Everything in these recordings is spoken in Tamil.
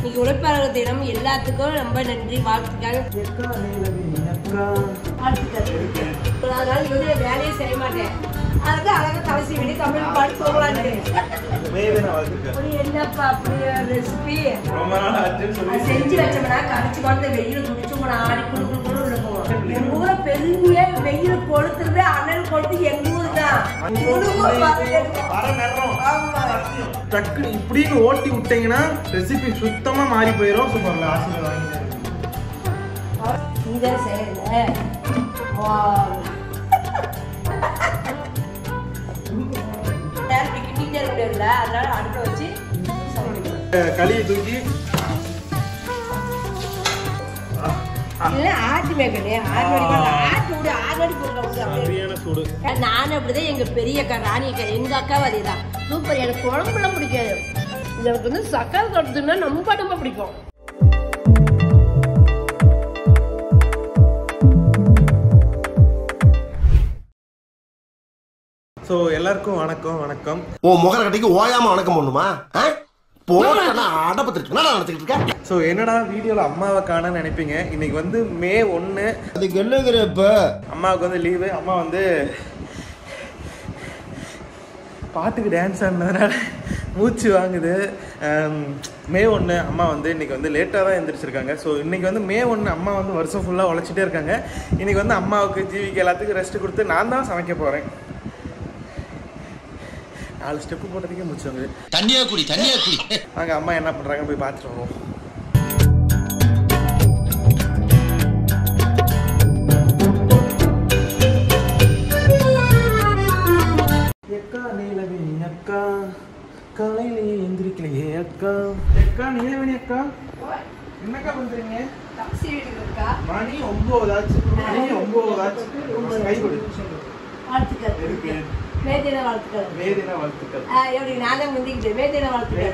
இன்னைக்கு உழைப்பாளர் தினம் எல்லாத்துக்கும் ரொம்ப நன்றி வாழ்த்துக்கள். அதனால இவங்க வேலையை செய்ய மாட்டேன். அதுக்கு அழகா தலசி விட்டு தமிழ் பாட்டு போகலான்னு. என்னப்பா அப்படி ரெசிபி செஞ்சு வச்சோம்னா கரைச்சி குழந்தை வெயில் குடிச்சோம்னா ஆடி குடு குடு இருக்கும். எங்க ஊரை பெருமையா வெயில் கொளுத்துறது அனல் கொளுத்து எங்க ஊர் தான். டக்குனு இப்படின்னு ஓட்டி விட்டீங்கன்னா ரெசிபி சுத்தமா மாறி போயிடும். சூப்பர்ல ஆசீர்வாதம் வாங்கிடுங்க. நீங்க செய்யல அதனால அடுப்ப வச்சு களியை தூக்கி இல்ல ஆட்டு மேக்கனே ஆடி சூடு. நானும் அப்படிதான். எங்க பெரிய அக்கா ராணி அக்கா எங்க அக்கா அதேதான். சூப்பர். எனக்கு குழம்புலாம் பிடிக்காது. எனக்கு வந்து சக்கரை தொட்டுன்னா ரொம்ப பிடிக்கும். ஸோ எல்லாருக்கும் வணக்கம். வணக்கம். ஓ முகர கட்டிக்கு ஓயாம வணக்கம் பண்ணுமா? ஸோ என்னடா வீடியோவில் அம்மாவை காண நினைப்பீங்க. இன்னைக்கு வந்து மே 1. அதுக்கு என்னங்கிற இப்போ அம்மாவுக்கு வந்து லீவு. அம்மா வந்து பாட்டுக்கு டான்ஸ் ஆனதுனால மூச்சு வாங்குது. மே 1 அம்மா வந்து இன்றைக்கி வந்து லேட்டாக தான் எழுந்திரிச்சிருக்காங்க. ஸோ இன்றைக்கி வந்து மே 1 அம்மா வந்து வருஷம் ஃபுல்லாக உழைச்சிட்டே இருக்காங்க. இன்றைக்கி வந்து அம்மாவுக்கு ஜீவிக்கு எல்லாத்துக்கும் ரெஸ்ட் கொடுத்து நான் தான் சமைக்க போகிறேன். 4 ஸ்டெப்பு போட்டதுக்கே முடிச்சவங்க. தண்ணியா குடி. அங்கே அம்மா என்ன பண்ணுறாங்க போய் பார்த்துட்டு வருவோம். எக்கா நீலவேணி அக்கா காலையிலேயே எந்திரிக்கலையே அக்கா. எக்கா நீலவேணி அக்கா என்னக்கா பண்றீங்க? மணி 9 ஆச்சு. கை கொடு. மேதின வாழ்த்துக்கள். நானே முந்திக்கிட்டேன். மேதின வாழ்த்துக்கள்.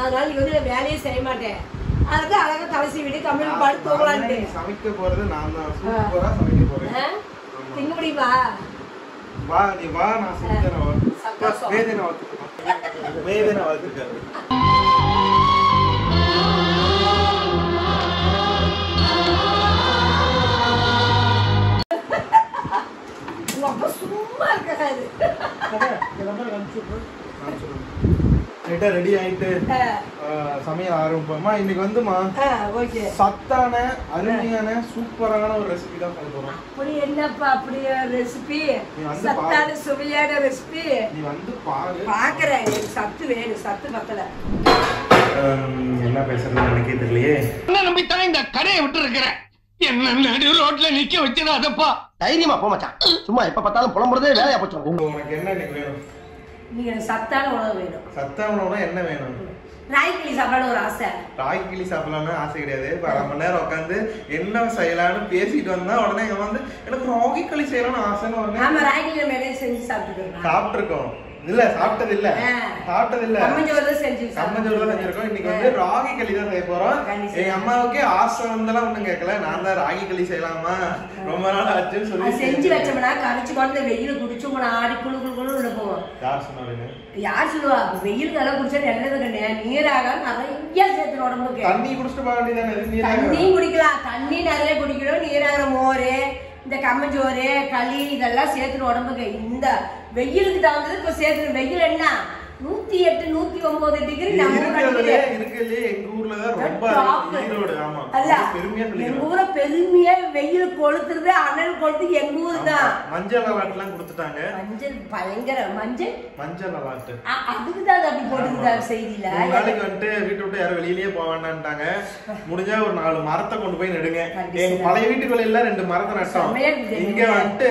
அதனால இவங்க வேலையை செய்ய மாட்டேன். அதுக்கு அழகா தலசி விட்டு தமிழ் பாட்டு போகலான்னு. சமைக்க போறது நான் தான். சூப்பரா சமைக்க போறேன். திங்க முடியுமா? வா நீ வா, நான் செஞ்சேன். மேதின வாழ்த்துக்கள். சும்மா இருக்காது. ரெடி ஆயிட்டு சமையல் ஆரம்பிப்போமா. இன்னைக்கு வந்துமா சத்தான அருமையான சூப்பரான ஒரு ரெசிபி தான் பண்ண போறோம். அப்படி என்னப்பா அப்படி ரெசிபி? சத்தான சுவையான ரெசிபி. நீ வந்து பாரு. பாக்குறேன். எனக்கு சத்து வேணும். சத்து பத்தல. என்ன பேசுறது எனக்கே தெரியலையே. என்ன நம்பி தான் இந்த கடையை விட்டு இருக்கிறேன். என்ன நடு ரோட்ல நிக்க வச்சிடாதப்பா. தைரியமா போ மச்சான். சும்மா எப்ப பார்த்தாலும் புலம்புறதே வேலையா போச்சு. உனக்கு என்ன இன்னைக்கு வேணும்? நீங்க சத்தான உணவு வேணும். சத்தான உணவுனா என்ன வேணும்? ராகி களி சாப்பிடணும் ஒரு ஆசை. ராகி களி சாப்பிடலாம்னு ஆசை கிடையாது. இப்போ 1/2 மணி நேரம் உட்காந்து என்ன செய்யலாம்னு பேசிட்டு வந்தா உடனே இங்க வந்து எனக்கு ராகி களி செய்யலாம்னு ஆசைன்னு உடனே ஆமா ராகி களி மேலே செஞ்சு சாப்பிட்டுருக்கோம். இல்ல சாப்பிட்டது இல்ல. கம்மஞ்சோறு தான் செஞ்சிருக்கோம். இன்னைக்கு வந்து ராகி களி தான் செய்ய போறோம். எங்க அம்மாவுக்கே ஆசை வந்தெல்லாம் ஒண்ணும் கேட்கல. நான் தான் ராகி களி செய்யலாமா ரொம்ப நாள் ஆச்சுன்னு சொல்லி செஞ்சு வச்சோம்னா கரைச்சி குழந்தை வெயில் குடிச்சோம்னா ஆடி குழு இருக்கும். யார் சொல்லுவா? வெயில் நல்லா குடிச்சா நல்லது கிடையாது. நீராக நிறைய சேர்த்து உடம்புக்கு. தண்ணி குடிச்சிட்டு போக வேண்டியதானே. தண்ணி குடிக்கலாம். தண்ணி நிறைய குடிக்கணும். நீராக மோர் இந்த கம்மஞ்சோறு களி இதெல்லாம் சேர்த்துட்டு உடம்புக்கு. இந்த வெயிலுக்கு தகுந்தது இப்ப சேர்த்து. வெயில் என்ன 108 109 டிகிரி எங்க ஊர்ல எங்க ஊரை பெருமையா வெயில் கொளுத்துறது அனல் கொளுத்து எங்க ஊர் தான். மஞ்சள் அலாட்லாம் கொடுத்துட்டாங்க. மஞ்சள் பயங்கர மஞ்சள் அலாட். அதுக்குதான் அப்படி போட்டுருந்தாங்க செய்தியில. நாளைக்கு வந்துட்டு வீட்டு விட்டு யாரும் வெளியிலேயே போக வேண்டாம்ட்டாங்க. முடிஞ்சா ஒரு 4 மரத்தை கொண்டு போய் நடுங்க. எங்க பழைய வீட்டுக்குள்ள எல்லாம் 2 மரத்தை நட்டோம். இங்க வந்துட்டு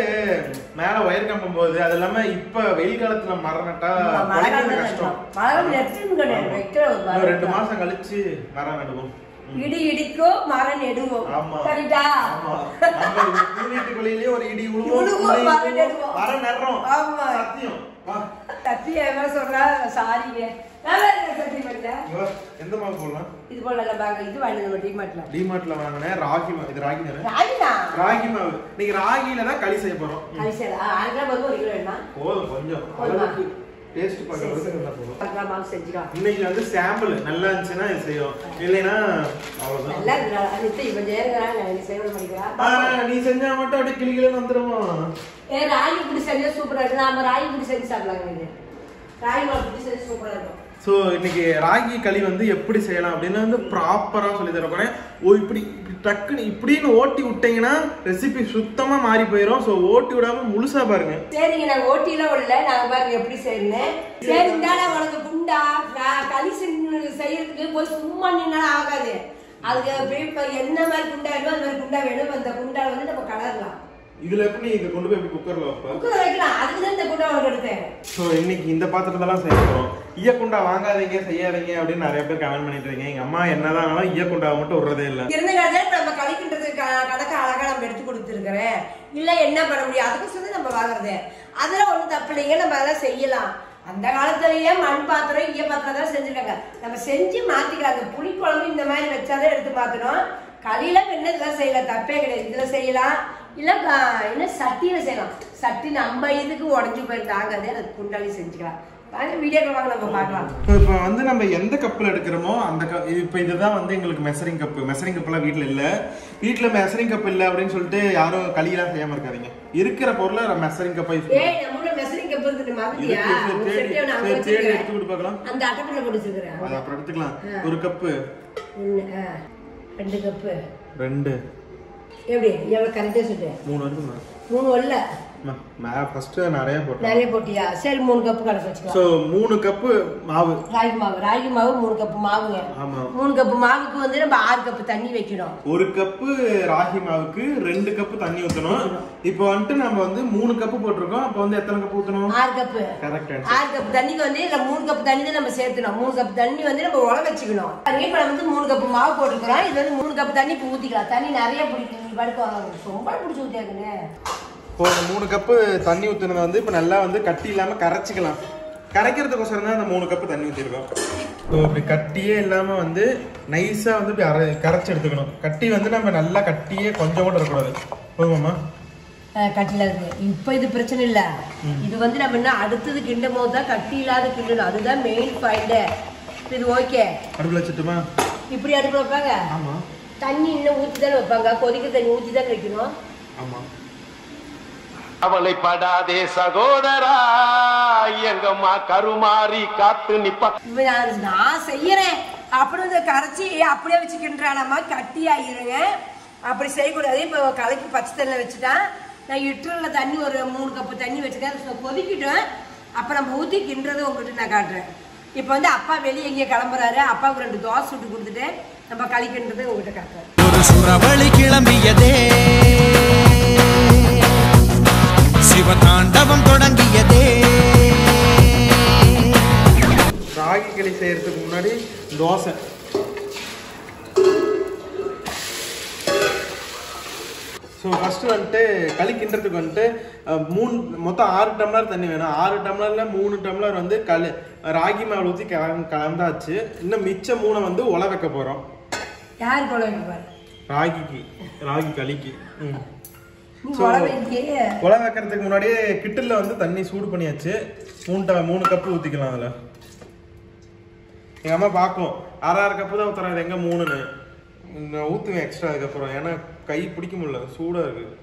மேல ஒயர் கம்பம் போகுது. அது இல்லாம இப்ப வெயில் காலத்துல மரம் நட்டா கஷ்டம். 2 மாசம் கழிச்சு மரம் நடுவோம். இடி இடிக்கும் மரம் நெடுவோம். கரெக்டா? வீட்டுக்குள்ளேயே ஒரு இடி உழுவும் மரம் நடுறோம். சத்தியம். சத்தியம் சொல்றா. சாரிங்க. எந்த மாவு போடலாம்? இது போல பாங்க. இது வாங்கினேன் டிமார்ட்ல வாங்கினேன். ராகி மாவு. இது ராகி ராகி மாவு. நீங்க ராகில தான் களி செய்ய போறோம். களி செய்யலாம். 1 கிலோ போதும். 1 கிலோ வேணுமா? போதும் கொஞ்சம். டேஸ்ட் பார்க்கறதுக்கு நல்லா போகும். பார்க்கலாமா செஞ்சுக்கலாம். இன்னைக்கு வந்து சாம்பிள் நல்லா இருந்துச்சுன்னா இது செய்யும், இல்லைன்னா அவ்வளவுதான். நல்லா இருக்குடா. அது இவன் ஜெயங்கரா நீ செய்ய மாட்டேங்கிறா. நீ செஞ்சா மட்டும் அப்படியே கிளிகிளன்னு வந்துருமா? ராகி புடி செஞ்சா சூப்பரா இருக்கு. நாம ராகி புடி செஞ்சு சாப்பிடலாம். ராகி மாவு புடி செஞ்சு சூப்பரா இருக்கும். ஸோ இன்னைக்கு ராகி களி வந்து எப்படி செய்யலாம் அப்படின்னு வந்து ப்ராப்பராக சொல்லி தர போறேன். இப்படி டக்குன்னு இப்படின்னு ஓட்டி விட்டீங்கன்னா ரெசிபி சுத்தமா மாறி போயிடும். ஸோ ஓட்டி விடாம முழுசா பாருங்க. சரிங்க, நாங்க ஓட்டிலாம் விடல, நாங்க பாருங்க எப்படி செய்யணும். சரி இந்தாடா உனக்கு குண்டா களி செய்யறதுக்கு போய் சும்மா நின்னாலும் ஆகாது. அதுக்கு இப்ப என்ன மாதிரி குண்டா வேணும் அந்த மாதிரி குண்டா வேணும். அந்த குண்டா வந்து நம்ம கலரலாம். இதுல எப்படி இதை கொண்டு போய் குக்கர்ல வைப்பேன். குக்கர்ல வைக்கலாம். அதுக்கு தான் இந்த குண்டா உனக்கு எடுத்தேன். ஸோ இன்னைக்கு இந்த பாத்திரத்தெல்லாம் செய்ய போறோம். ஈயக்குண்டா வாங்காதீங்க செய்யாதீங்க அப்படின்னு நிறைய பேர் கமெண்ட் பண்ணிட்டு இருக்கீங்க. எங்க அம்மா என்னதான் ஈயக்குண்டாவை மட்டும் விடுறதே இல்லை. இருந்த காலத்துல நம்ம கழிக்கின்றதுக்கு கணக்கு அழகா நம்ம எடுத்து கொடுத்துருக்கிறேன். இல்ல என்ன பண்ண முடியும், அதுக்கு சொல்லி நம்ம வாங்குறது. அதெல்லாம் ஒண்ணும் தப்பு இல்லைங்க, நம்ம அதெல்லாம் செய்யலாம். அந்த காலத்திலேயே மண் பாத்திரம் ஈய பாத்திரம் தான் செஞ்சிருக்காங்க. நம்ம செஞ்சு மாத்திக்கலாம். புளி குழம்பு இந்த மாதிரி வச்சாதான் எடுத்து மாத்தணும். களியில என்ன இதெல்லாம் செய்யலாம், தப்பே கிடையாது. இதுல செய்யலாம், இல்ல என்ன சட்டியில செய்யலாம். சட்டி நம்ம இதுக்கு உடஞ்சு போயிருந்தாங்க, அதே அது குண்டாலி செஞ்சுக்கலாம். வீடியோக்கள் வாங்க நம்ம பார்க்கலாம். இப்போ வந்து நம்ம எந்த கப்பில் எடுக்கிறோமோ அந்த இப்போ இதுதான் வந்து எங்களுக்கு மெசரிங் கப்பு. மெசரிங் கப்பெல்லாம் வீட்டில் இல்லை. வீட்டில் மெசரிங் கப் இல்லை அப்படின்னு சொல்லிட்டு யாரும் களியெல்லாம் செய்யாம இருக்காதீங்க. இருக்கிற பொருளை மெசரிங் கப்பை மெசரிங் கப் இருக்கு மாதிரியா எடுத்து விட்டு பார்க்கலாம். அந்த அட்டப்பையில போட்டு வச்சிருக்கிறேன். அது அப்புறம் எடுத்துக்கலாம். ஒரு கப்பு, 2 கப்பு, 2 எப்படி எவ்வளவு கரெக்டா சொல்லு. 3 வருதுமா? 3 வரல. ஃபர்ஸ்ட் நிறைய போட்டேன். நிறைய போட்டியா? சரி 3 கப்பு கணக்கு வச்சுக்கலாம். சோ 3 கப்பு மாவு, ராகி மாவு 3 கப்பு மாவுங்க. ஆமா, 3 கப்பு மாவுக்கு வந்து நம்ம 6 கப்பு தண்ணி வைக்கணும். 1 கப்பு ராகி மாவுக்கு 2 கப்பு தண்ணி ஊத்தணும். இப்போ வந்து நம்ம வந்து 3 கப்பு போட்டுருக்கோம். அப்ப வந்து எத்தனை கப்பு ஊத்தணும்? 6 கப்பு. கரெக்ட். 6 கப்பு தண்ணிக்கு வந்து இல்ல 3 கப்பு தண்ணி தான் நம்ம சேர்த்தணும். 3 கப்பு தண்ணி வந்து நம்ம உல வச்சுக்கணும். இப்ப நம்ம வந்து 3 கப்பு மாவு போட்டுக்கிறோம். இது வந்து 3 கப்பு தண்ணி ஊத்திக்கலாம். தண்ணி நிறைய பிடிக்கும். நீ படுக்க ரொம்ப பிடிச்சி ஊத்தியாக்குன்னு. இப்போ 3 கப்பு தண்ணி ஊத்துனது வந்து இப்போ நல்லா வந்து கட்டி இல்லாம கரைச்சிக்கலாம். கரைக்கிறதுக்கோசரம் தான் அந்த 3 கப்பு தண்ணி ஊற்றிருக்கோம். ஸோ இப்படி கட்டியே இல்லாம வந்து நைஸா வந்து இப்படி கரைச்சி எடுத்துக்கணும். கட்டி வந்து நம்ம நல்லா கட்டியே கொஞ்சம் கூட இருக்கக்கூடாது. போதுமாம்மா? கட்டில இருக்கு. இப்ப இது பிரச்சனை இல்ல. இது வந்து நம்ம என்ன அடுத்தது கிண்டும் போது தான் கட்டி இல்லாத கிண்டணும். அதுதான் மெயின் பாயிண்ட். இது ஓகே. அடுப்புல வச்சுட்டுமா? இப்படி அடுப்புல வைப்பாங்க. ஆமா. தண்ணி இன்னும் ஊற்றி தானே வைப்பாங்க. கொதிக்க தண்ணி ஊற்றி தான் வைக்கணும். ஆமா. அவளைப்படாதே சகோதரா, எங்கம்மா கருமாறி காத்து நிப்பா. நான் செய்யறேன் அப்படி வந்து கரைச்சி அப்படியே வச்சுக்கின்றானம்மா கட்டி ஆகிருங்க. அப்படி செய்யக்கூடாது. இப்போ கலக்கி பச்சை தண்ணியில் வச்சுட்டேன். நான் இட்டரில் தண்ணி ஒரு 3 கப்பு தண்ணி வச்சுட்டேன். கொதிக்கிட்டேன். அப்போ நம்ம ஊற்றி கிண்டுறதை உங்கள்கிட்ட நான் காட்டுறேன். இப்போ வந்து அப்பா வெளியே எங்கேயே கிளம்புறாரு. அப்பாவுக்கு 2 தோசை சுட்டு கொடுத்துட்டு நம்ம களிக்கின்றது உங்கள்கிட்ட காட்டுறேன். ஒரு சுரவழி கிளம்பியதே, சிவதாண்டவம் தொடங்கியதே. ராகி களி செய்யறதுக்கு முன்னாடி தோசை. ஸோ ஃபர்ஸ்ட் வந்துட்டு களி கிண்டுறதுக்கு வந்துட்டு மொத்தம் 6 டம்ளர் தண்ணி வேணும். 6 டம்ளர்ல 3 டம்ளர் வந்து ராகி மாவு ஊற்றி கலந்தாச்சு. இன்னும் மிச்சம் 3 வந்து உல வைக்க போறோம். யாருக்கு உல வைக்க போறோம்? ராகி களிக்கு. உல வைக்கிறதுக்கு முன்னாடியே கிட்டில் வந்து தண்ணி சூடு பண்ணியாச்சு. 3 கப்பு ஊற்றிக்கலாம். அதில் எங்கள் அம்மா பார்க்கும் 6 கப்பு தான் ஊற்றுறாங்க. எங்கே 3ன்னு நான் ஊற்றுவேன் எக்ஸ்ட்ரா அதுக்கப்புறம். ஏன்னா கை பிடிக்க முடியல, சூடாக இருக்குது.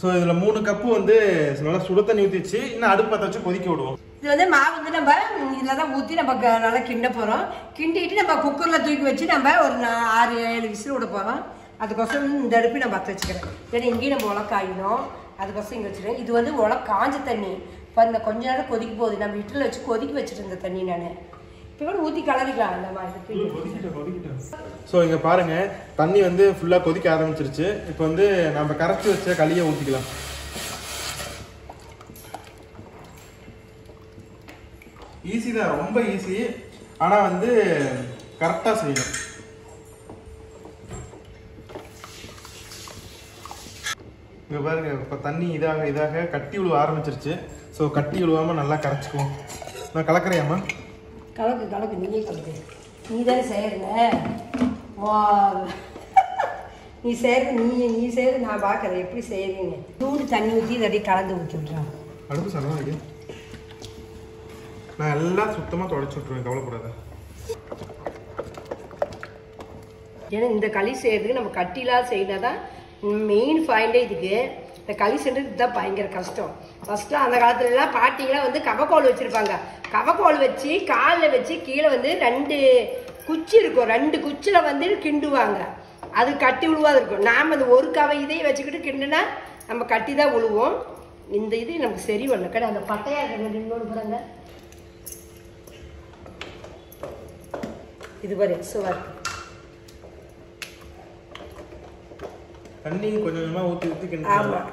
ஸோ இதில் 3 கப்பு வந்து நல்லா சுட தண்ணி ஊற்றிச்சு. இன்னும் அடுப்பு பற்ற வச்சு கொதிக்க விடுவோம். இது வந்து மாவு வந்து நம்ம இதில் தான் ஊற்றி நம்ம நல்லா கிண்ட போகிறோம். கிண்டிட்டு நம்ம குக்கரில் தூக்கி வச்சு நம்ம ஒரு 6-7 விசில் விட போகிறோம். அதுக்கோசரம் இந்த அடுப்பி நான் பற்ற வச்சுக்கிறேன். ஏன்னா இங்கேயும் நம்ம உலக்க ஆகிடும். அதுக்கோசரம் இங்கே வச்சுக்கிறேன். இது வந்து காஞ்ச தண்ணி பாருங்க. கொஞ்ச நேரம் கொதிக்க போகுது. நம்ம இட்டில் வச்சு கொதிக்க வச்சுட்டு இருந்த தண்ணி நான் இப்போ கூட ஊற்றி கலரிக்கலாம். அந்த மாதிரி ஸோ இங்கே பாருங்க தண்ணி வந்து ஃபுல்லாக கொதிக்க ஆரம்பிச்சிருச்சு. இப்போ வந்து நம்ம கரைச்சி வச்ச களியை ஊற்றிக்கலாம். ஈஸி தான், ரொம்ப ஈஸி. ஆனால் வந்து கரெக்டாக செய்யணும். இங்கே பாருங்க இப்போ தண்ணி இதாக கட்டி விழுவ ஆரம்பிச்சிருச்சு. ஸோ கட்டி விழுவாமல் நல்லா கரைச்சிக்குவோம். நான் கலக்கிறேம்மா. கலக்கு நீயே கலக்கு. நீ தானே செய்யறல. நீ செய்யறது நான் பார்க்குறேன் எப்படி செய்யறீங்க. சூடு தண்ணி ஊற்றி இதை அப்படியே கலந்து ஊற்றிடுறான். அடுப்பு சரலாம் வைக்க. நான் எல்லாம் சுத்தமாக தொடச்சி விட்ருவேன், கவலைப்படாத. ஏன்னா இந்த களி செய்யறதுக்கு நம்ம கட்டிலாம் செய்யலாம். மெயின் பாயிண்டே இதுக்கு. இந்த களி செய்யறது இதுதான் பயங்கர கஷ்டம். ஃபர்ஸ்ட் அந்த காலத்துலலாம் பாட்டிங்களாம் வந்து கவக்கோல் வச்சிருப்பாங்க. கவக்கோல் வச்சு காலில் வச்சு கீழே வந்து 2 குச்சி இருக்கும். 2 குச்சியில் வந்து கிண்டுவாங்க. அது கட்டி விழுவாது இருக்கும். நாம் அந்த ஒரு கவை இதையும் வச்சுக்கிட்டு கிண்டுனா நம்ம கட்டி தான் விழுவோம். இந்த இது நமக்கு சரி வரல. கடை அந்த பட்டையாக இருக்கிற இன்னொன்று போகிறாங்க. இது பாரு சுவர். தண்ணி கொஞ்சம் கொஞ்சமாக ஊற்றி ஆமாம்,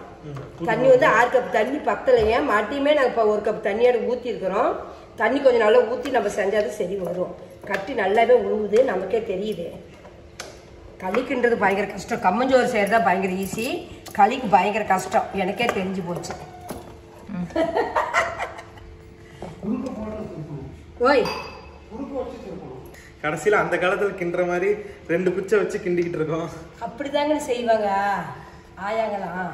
தண்ணி வந்து 6 கப் தண்ணி பத்தலைங்க. மாட்டியுமே நாங்கள் இப்போ 1 கப் தண்ணியோட ஊற்றிருக்கிறோம். தண்ணி கொஞ்சம் நல்லா ஊற்றி நம்ம செஞ்சாலும் சரி வரும். கட்டி நல்லாவே உழுவுது, நமக்கே தெரியுது. களிக்குன்றது பயங்கர கஷ்டம். கம்மஞ்சோறு செய்கிறதா பயங்கர ஈஸி. களிக்கு பயங்கர கஷ்டம், எனக்கே தெரிஞ்சு போச்சு. ஓய் கடைசியில் அந்த காலத்தில் கிண்டுற மாதிரி 2 குச்சை வச்சு கிண்டிக்கிட்டு இருக்கோம். அப்படிதாங்க செய்வாங்க ஆயாங்களாம்.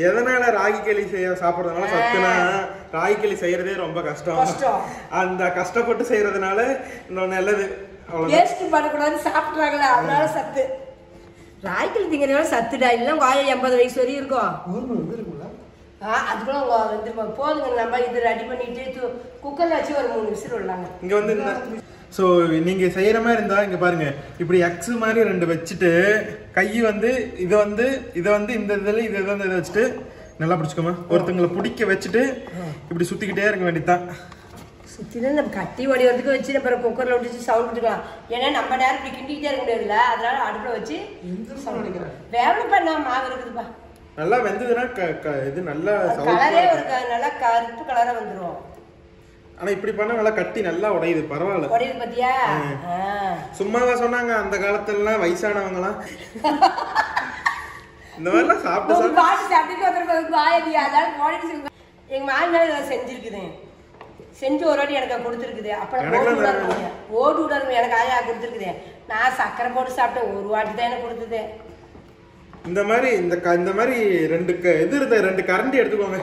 எதனால ராகி களி சாப்பிட்றதுனால சத்துனா ராகி களி செய்யறதே ரொம்ப கஷ்டம். அந்த கஷ்டப்பட்டு செய்யறதுனால இன்னும் நல்லது. வேஸ்ட் பண்ணக்கூடாது, சாப்பிட்றாங்களா அதனால சத்து. ராகி களி திங்கிறதுனால சத்துடா. இல்லை வாயை 80 வயசு வரையும் இருக்கும். அதுக்குள்ள வந்துருப்பாங்க. போதுங்க, நம்ம இது ரெடி பண்ணிட்டு குக்கர்ல வச்சு ஒரு 3 விசில் விடலாங்க. இங்க வந்து ஸோ நீங்க செய்யற மாதிரி இருந்தா இங்க பாருங்க, இப்படி எக்ஸ் மாதிரி 2 வச்சுட்டு கை வந்து இதை வந்து இந்த இதில் இதை வச்சுட்டு நல்லா பிடிச்சிக்கோமா. ஒருத்தங்களை பிடிக்க வச்சுட்டு இப்படி சுத்திக்கிட்டே இருக்க வேண்டியதுதான். சுத்தினா நம்ம கட்டி வடிவத்துக்கு வச்சு நம்ம குக்கர்ல விட்டுச்சு சவுண்ட் விட்டுக்கலாம். ஏன்னா நம்ம நேரம் இப்படி கிண்டிக்கிட்டே இருக்க முடியாதுல்ல, அதனால அடுப்புல வச்சு வேலை பண்ண மாவு இருக்குதுப்பா. நல்லா வெந்ததுன்னா இது நல்லா கலரே இருக்கு, நல்லா கருப்பு கலரா வந்துடும். ஆனா இப்படி பண்ணா நல்லா கட்டி நல்லா உடையுது. பரவாயில்ல, உடையுது பாத்தியா. சும்மாவா சொன்னாங்க அந்த காலத்துல வயசானவங்க எல்லாம் இந்த மாதிரிலாம் சாப்பிட்டு. எங்க மாநில செஞ்சிருக்குது, செஞ்சு ஒரு வாட்டி எனக்கு கொடுத்துருக்குது. அப்புறம் ஓடு விடாது எனக்கு ஆயா கொடுத்துருக்குது. நான் சக்கரை போட்டு சாப்பிட்டேன், ஒரு வாட்டி தான் எனக்கு கொடுத்தது. இந்த மாதிரி இந்த மாதிரி 2 கரண்டி எடுத்துக்கோங்க.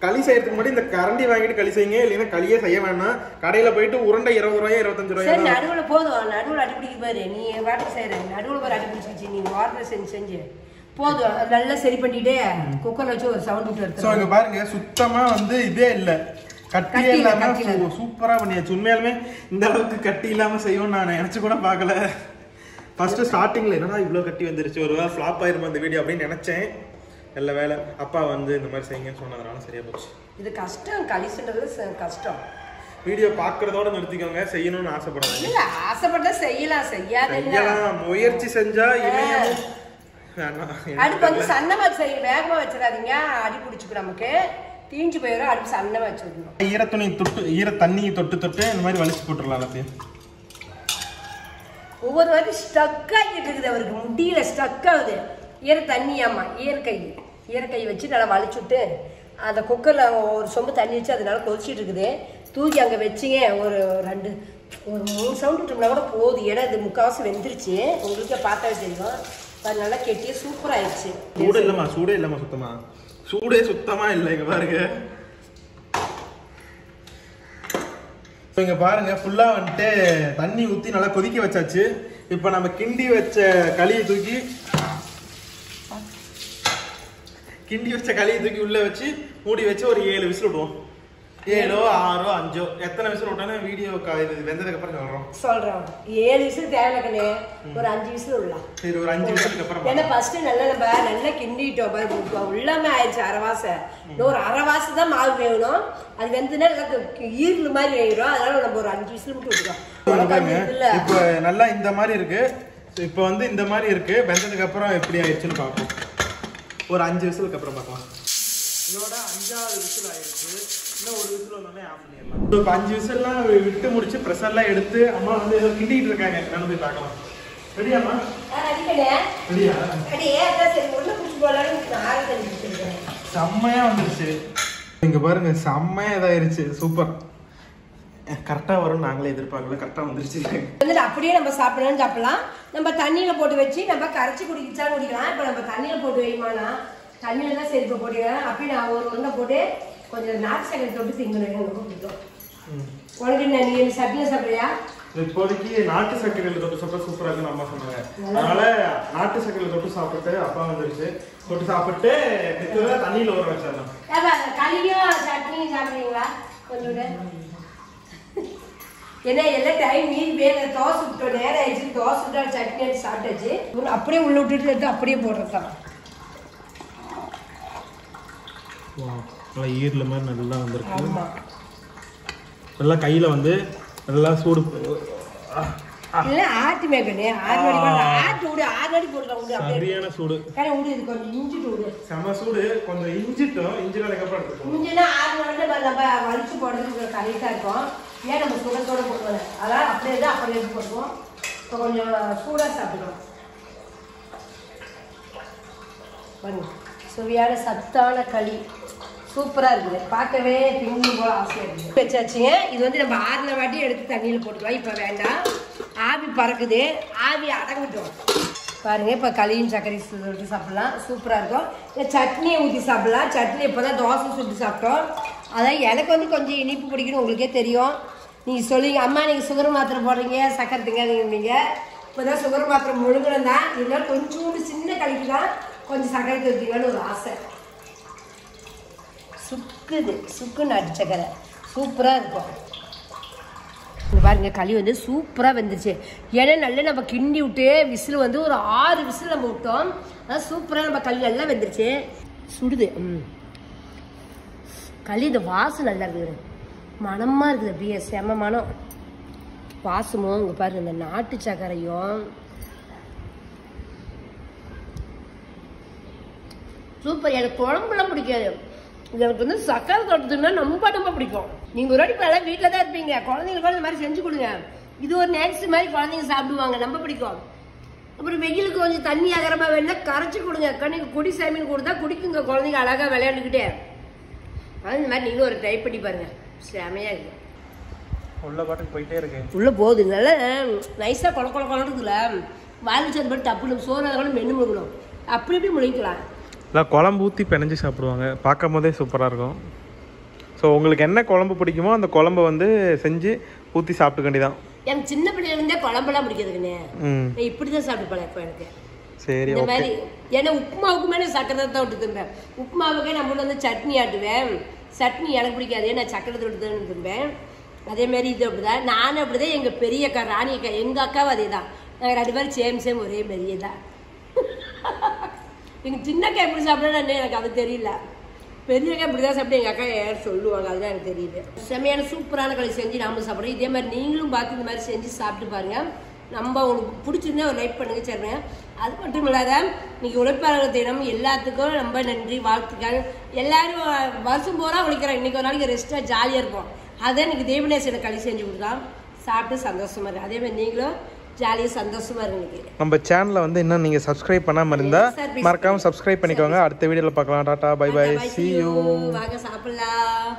களி செய்யறதுக்கு முன்னாடி இந்த கரண்டி வாங்கிட்டு களி செய்யுங்க. இல்லைன்னா களியே செய்ய வேணாம். கடையில போயிட்டு உருண்டை 20 ரூபாய் 25 ரூபாய். நடுவுல போதும், நடுவுல அடி பிடிக்க பாரு. நீ வாட்டி செய்யற நடுவுல பாரு அடி பிடிச்சிச்சு. நீ வாரத்தில் செஞ்சு போதும். நல்லா சரி பண்ணிட்டு குக்கர்ல வச்சு ஒரு சவுண்ட் விட்டு எடுத்து. இங்க பாருங்க, சுத்தமா வந்து இதே இல்ல, கட்டியே இல்லாம சூப்பரா பண்ணியாச்சு. உண்மையாலுமே இந்த அளவுக்கு கட்டி இல்லாம செய்யும் நான் நினைச்சு கூட பார்க்கல. ஃபர்ஸ்ட் ஸ்டார்டிங்ல என்னன்னா இவ்வளவு கட்டி வந்துருச்சு, ஒரு வேளை ஃபிளாப் ஆயிருமா இந்த வீடியோ அப்படின்னு நினைச்சேன். நல்ல வேலை அப்பா வந்து இந்த மாதிரி செய்யுங்கன்னு சொன்னதுனால சரியா போச்சு. இது கஷ்டம், களிசுன்றது கஷ்டம். வீடியோ பாக்குறதோட நிறுத்திக்கோங்க, செய்யணும்னு ஆசைப்படாதீங்க. இல்ல ஆசைப்பட்டா செய்யலாம், செய்யலாம். முயற்சி செஞ்சா அடுப்பு வந்து சன்னமா செய்ய, வேகமா வச்சிடாதீங்க, அடி பிடிச்சிக்கும், நமக்கு தீஞ்சு போயிடும். அடுப்பு சன்னமா வச்சிடணும். ஈரத்துணி தொட்டு ஈர தண்ணியை தொட்டு இந்த மாதிரி வலிச்சு போட்டுடலாம் எல்லாத்தையும். ஒவ்வொரு வாட்டி ஸ்டக் ஆகிட்டு இருக்குது, அவருக்கு முடியல, ஸ்டக் ஆகுது. ஈர தண்ணியாமா, ஈரக்கை வச்சு நல்லா வலிச்சுட்டு அந்த குக்கரில் ஒரு சொம்பு தண்ணி வச்சு அதனால கொதிச்சிட்டு இருக்குது. தூக்கி அங்கே வச்சிங்க, ஒரு 3 சவுண்ட் விட்டோம்னா கூட போகுது. ஏன்னா இது முக்கால்வாசி வெந்துருச்சு, உங்களுக்கே பார்த்தாவே தெரியும். அது நல்லா கெட்டியே சூப்பராக ஆயிடுச்சு. சூடே இல்லைம்மா, சுத்தமா இல்லை. இங்க பாருங்க, இங்க பாருங்க ஃபுல்லா வந்துட்டு தண்ணி ஊற்றி நல்லா கொதிக்க வச்சாச்சு. இப்போ நம்ம கிண்டி வச்ச களியை தூக்கி உள்ள வச்சு மூடி வச்சு ஒரு 7 விசில் விடுவோம். 7 6 5 எத்தனை விசில் விட்டாலும் வீடியோ வெந்ததுக்கு அப்புறம் சொல்றோம். 7 விசில் தேவையில்லை, ஒரு 5 விசில் விடலாம். சரி, ஒரு 5 விசிலுக்கு அப்புறம். ஏன்னா ஃபர்ஸ்ட் நல்லா கிண்டிட்டோம் பாரு, உள்ளமே ஆயிடுச்சு அரைவாசை. இன்னொரு அரைவாசை தான் மாவு வேகணும். அது வெந்துனா ஈரல் மாதிரி வேகிடும். அதனால நம்ம ஒரு 5 விசில் மட்டும் விட்டுருவோம். இப்போ நல்லா இந்த மாதிரி இருக்கு. இப்போ வந்து இந்த மாதிரி இருக்கு. வெந்ததுக்கு அப்புறம் எப்படி ஆயிடுச்சுன்னு பார்ப்போம். ஒரு 5 விசிலுக்கு அப்புறம் பார்க்கலாம். இதோட 5வது விசில் ஆயிடுச்சு. இன்னும் ஒரு விசில் வந்தோடனே ஆஃப் பண்ணிடலாம். இப்போ 5 விசில்லாம் விட்டு முடிச்சு ப்ரெஷர்லாம் எடுத்து அம்மா வந்து ஏதோ கிண்டிட்டு இருக்காங்க. நான் போய் பார்க்கலாம். ரெடியாம்மா? ரெடியா? சரி, உள்ள குடிச்சு போலான்னு நான் ஆறு தண்ணி குடிச்சிருக்கேன். செம்மையா வந்துருச்சு. இங்க பாருங்க செம்மையா இதாயிருச்சு. சூப்பர். கரெக்டா வரும் நாங்களே எதிர்பார்க்கல. கரெக்டா வந்துருச்சு. வந்து அப்படியே நம்ம சாப்பிடணும்னு சாப்பிடலாம். நம்ம தண்ணியில போட்டு வச்சு நம்ம கரைச்சி குடிக்கலாம் குடிக்கலாம். இப்ப நம்ம தண்ணியில போட்டு வைமானா தண்ணியில தான் சரி போட்டுக்கலாம். அப்படி நான் ஒரு உருண்டை போட்டு கொஞ்சம் நாட்டு சக்கரை தொட்டு திங்கணும். உனக்கு நீ சட்னி சாப்பிடுறியா? இப்போதைக்கு நாட்டு சர்க்கரையில தொட்டு சாப்பிட்டா சூப்பரா இருக்குன்னு அம்மா சொன்னாங்க. அதனால நாட்டு சர்க்கரையில தொட்டு சாப்பிட்டு அப்பா வந்துருச்சு. தொட்டு சாப்பிட்டு தண்ணியில ஊற வச்சிடலாம். களியும் சட்னியும் சாப்பிடுறீங்களா? கொஞ்சம் ஏன்னா எல்லாம் டைம் மீன் வேற தோசை விட்டோம். நேரம் ஆயிடுச்சு. தோசை விட்டா சட்னி எடுத்து சாப்பிட்டாச்சு. அப்படியே உள்ள விட்டுட்டு எடுத்து அப்படியே போடுறதான். நல்லா ஈரல மாதிரி நல்லா வந்திருக்கு. நல்லா கையில வந்து நல்லா சூடு இல்ல ஆட்டி மேக்கனே ஆட்டி விடு. 6 அடி போடுறோம். சரியான சூடு. விடு. இது கொஞ்சம் இஞ்சிட்டு விடு. செம சூடு. கொஞ்சம் இஞ்சிட்டோம். இஞ்சில அதுக்கப்புறம் எடுத்துக்கோ. இஞ்சினா 6 மணி நம்ம வலிச்சு போடுறதுக்கு கரெக்டா இருக்கும். ஏன் நம்ம சுகத்தோட போடுவோம். அதான் அப்படியே தான் அப்படியே எடுத்து போடுவோம். இப்போ கொஞ்சம் சூடா சாப்பிடுவோம். பாருங்க சுவையான சத்தான களி சூப்பரா இருக்குது. பார்க்கவே பின்னி போல ஆசையா இருக்குது. வச்சாச்சுங்க. இது வந்து நம்ம 6 வாட்டி எடுத்து தண்ணியில் போட்டுக்கலாம். இப்போ வேண்டாம். ஆவி பறக்குது. ஆவி அடங்கட்டும். பாருங்க இப்போ களியும் சர்க்கரை சுட்டு சாப்பிடலாம். சூப்பராக இருக்கும். இந்த சட்னியை ஊற்றி சாப்பிடலாம். சட்னி இப்போ தான் தோசை சுட்டு சாப்பிட்டோம். அதான் எனக்கு வந்து கொஞ்சம் இனிப்பு பிடிக்கணும். உங்களுக்கே தெரியும். நீங்கள் சொல்லுவீங்க அம்மா நீங்கள் சுகர் மாத்திரை போடுறீங்க சக்கரை திங்காதீங்க. இப்போ தான் சுகர் மாத்திரை முழுங்கணும் தான். இருந்தாலும் கொஞ்சோண்டு சின்ன களிக்கு தான் கொஞ்சம் சக்கரை தூத்திங்கன்னு ஒரு ஆசை. சுக்கு நாட்டு சக்கரை சூப்பராக இருக்கும். இங்கே பாருங்க களி வந்து சூப்பராக வந்துருச்சு. ஏன்னா நல்லா நம்ம கிண்டி விட்டு விசில் வந்து ஒரு 6 விசில் நம்ம விட்டோம். அதான் சூப்பராக நம்ம களி நல்லா வெந்துருச்சு. சுடுது. களி இந்த வாசம் நல்லா இருக்குது. மனமாக இருக்குது. அப்படியே செம மனம் வாசமும். இங்கே பாருங்க இந்த நாட்டு சக்கரையும் சூப்பர். எனக்கு குழம்புலாம் பிடிக்காது. எனக்கு வந்து சக்கரை தொட்டுனா ரொம்ப பிடிக்கும். நீங்கள் ஒரு வாட்டி இப்போ வீட்டில் தான் இருப்பீங்க. குழந்தைங்களுக்கு இந்த மாதிரி செஞ்சு கொடுங்க. இது ஒரு நேக்ஸ் மாதிரி குழந்தைங்க சாப்பிடுவாங்க. ரொம்ப பிடிக்கும். அப்புறம் வெயிலுக்கு கொஞ்சம் தண்ணி அகரமாக வேணுன்னா கரைச்சி கொடுங்க. நீங்கள் குடி சாமின்னு கொடுத்தா குடிக்குங்க குழந்தைங்க அழகாக விளையாண்டுக்கிட்டே. அது இந்த மாதிரி நீங்களும் ஒரு ட்ரை பண்ணி பாருங்க. செமையாக இருக்கு. உள்ள பாட்டுக்கு போயிட்டே இருக்கு. உள்ளே போகுது. நல்லா நைஸாக குழக்குல இருக்குல்ல. வாயில் சேர்ந்து போட்டு டப்புன்னு சோறு கூட மென்று முழுகணும். அப்படி இப்படி முழுங்கிக்கலாம். இல்லை குழம்பு ஊற்றி பிணைஞ்சு சாப்பிடுவாங்க. பார்க்கும் போதே சூப்பராக இருக்கும். ஸோ உங்களுக்கு என்ன குழம்பு பிடிக்குமோ அந்த குழம்பு வந்து செஞ்சு ஊற்றி சாப்பிட்டுக்க வேண்டியதான். எனக்கு சின்ன பிள்ளைலேருந்தே குழம்பெல்லாம் பிடிக்காதுங்கண்ணே. நான் இப்படி தான் சாப்பிட்டு இப்போ எனக்கு சரி இந்த மாதிரி. ஏன்னா உப்புமாவுக்குமே நான் சக்கரை தான் விட்டு திம்பேன். உப்புமாவுக்கே நம்ம வந்து சட்னி ஆட்டுவேன். சட்னி எனக்கு பிடிக்காது. நான் சக்கரை தொட்டு தான் திம்பேன். அதேமாரி இது அப்படிதான். நானும் அப்படிதான். எங்கள் பெரிய அக்கா ராணி அக்கா எங்கள் அக்காவும் அதே தான். நாங்கள் 2 பேரும் சேம் ஒரே மாதிரியே தான். எங்கள் சின்னக்கா எப்படி சாப்பிட்றேன்னு எனக்கு அது தெரியல. பெரியக்கா இப்படி தான் சாப்பிட்டு எங்கள் அக்கா யாரும் சொல்லுவாங்க. அதுதான் எனக்கு தெரியுது. செமையான சூப்பரான களி செஞ்சு நாமளும் சாப்பிட்றோம். இதே மாதிரி நீங்களும் பார்த்து இந்த மாதிரி செஞ்சு சாப்பிட்டு பாருங்கள். நம்ம உங்களுக்கு பிடிச்சிருந்தா ஒரு லைக் பண்ணுங்க. சரிங்க. அது மட்டும் இல்லாத இன்னைக்கு உழைப்பாளர் தினம் எல்லாத்துக்கும் ரொம்ப நன்றி வாழ்த்துக்கள். எல்லாரும் வருஷம் பூரா உழைக்கிறோம். இன்னைக்கு ஒரு நாளைக்கு ரெஸ்ட்டாக ஜாலியாக இருப்போம். அதான் இன்னைக்கு தேவநேசனை களி செஞ்சு கொடுத்தான். சாப்பிட்டு சந்தோஷமா இருக்கு. அதே மாதிரி நீங்களும் ஜாலியாக சந்தோஷமா இருக்கு. நம்ம சேனலை வந்து இன்னும் நீங்கள் சப்ஸ்கிரைப் பண்ணாமல் இருந்தால் மறக்காமல் சப்ஸ்கிரைப் பண்ணிக்கோங்க. அடுத்த வீடியோவில் பார்க்கலாம். Tata bye bye. See you. வாங்க சாப்பிடலாம்.